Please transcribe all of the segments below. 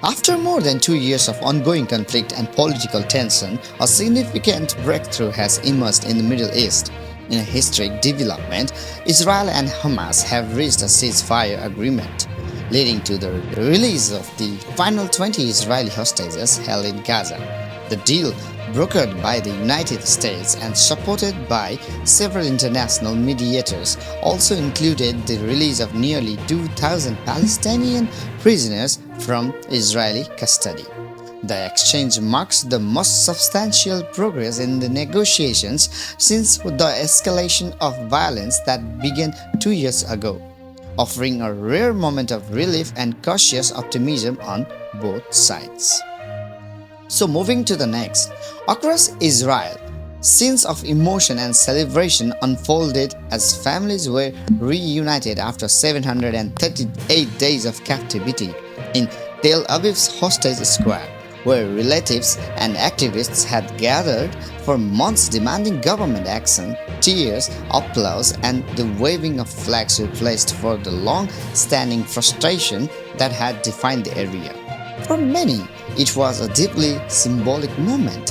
After more than 2 years of ongoing conflict and political tension, a significant breakthrough has emerged in the Middle East. In a historic development, Israel and Hamas have reached a ceasefire agreement, leading to the release of the final 20 Israeli hostages held in Gaza. The deal, brokered by the United States and supported by several international mediators, also included the release of nearly 2,000 Palestinian prisoners from Israeli custody. The exchange marks the most substantial progress in the negotiations since the escalation of violence that began 2 years ago, offering a rare moment of relief and cautious optimism on both sides. So moving to the next, across Israel, scenes of emotion and celebration unfolded as families were reunited after 738 days of captivity in Tel Aviv's Hostage Square, where relatives and activists had gathered for months demanding government action. Tears, applause, and the waving of flags replaced for the long-standing frustration that had defined the area. For many, it was a deeply symbolic moment,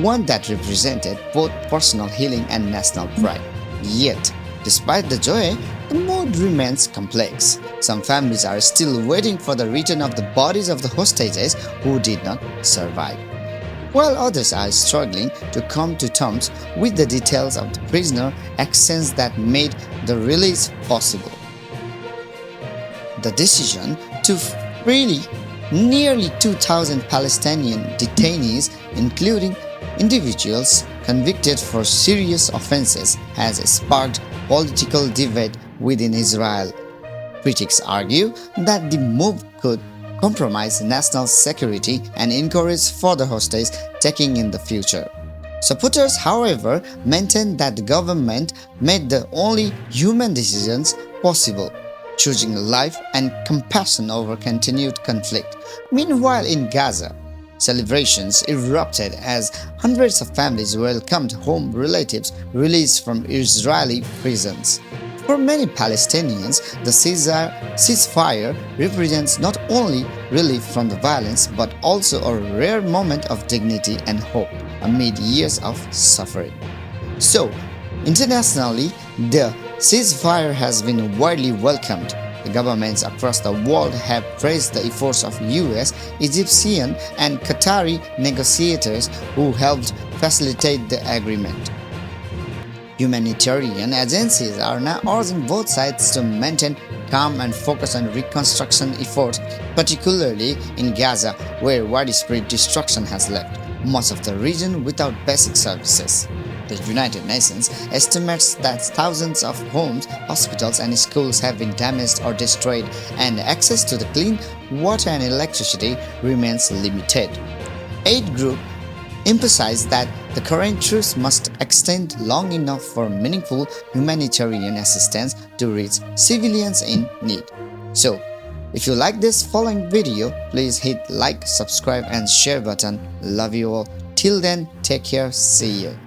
one that represented both personal healing and national pride. Yet, despite the joy, the mood remains complex. Some families are still waiting for the return of the bodies of the hostages who did not survive, while others are struggling to come to terms with the details of the prisoner actions that made the release possible. The decision to free nearly 2,000 Palestinian detainees, including individuals convicted for serious offenses, has sparked political debate within Israel. Critics argue that the move could compromise national security and encourage further hostage-taking in the future. Supporters, however, maintain that the government made the only human decisions possible, choosing life and compassion over continued conflict. Meanwhile, in Gaza, celebrations erupted as hundreds of families welcomed home relatives released from Israeli prisons. For many Palestinians, the ceasefire represents not only relief from the violence but also a rare moment of dignity and hope amid years of suffering. So, internationally, the ceasefire has been widely welcomed. The governments across the world have praised the efforts of US, Egyptian, and Qatari negotiators who helped facilitate the agreement. Humanitarian agencies are now urging both sides to maintain calm and focus on reconstruction efforts, particularly in Gaza, where widespread destruction has left much of the region without basic services. The United Nations estimates that thousands of homes, hospitals, and schools have been damaged or destroyed, and access to the clean water and electricity remains limited. Aid groups emphasize that the current truce must extend long enough for meaningful humanitarian assistance to reach civilians in need. So, if you like this following video, please hit like, subscribe, and share button. Love you all. Till then, take care. See you.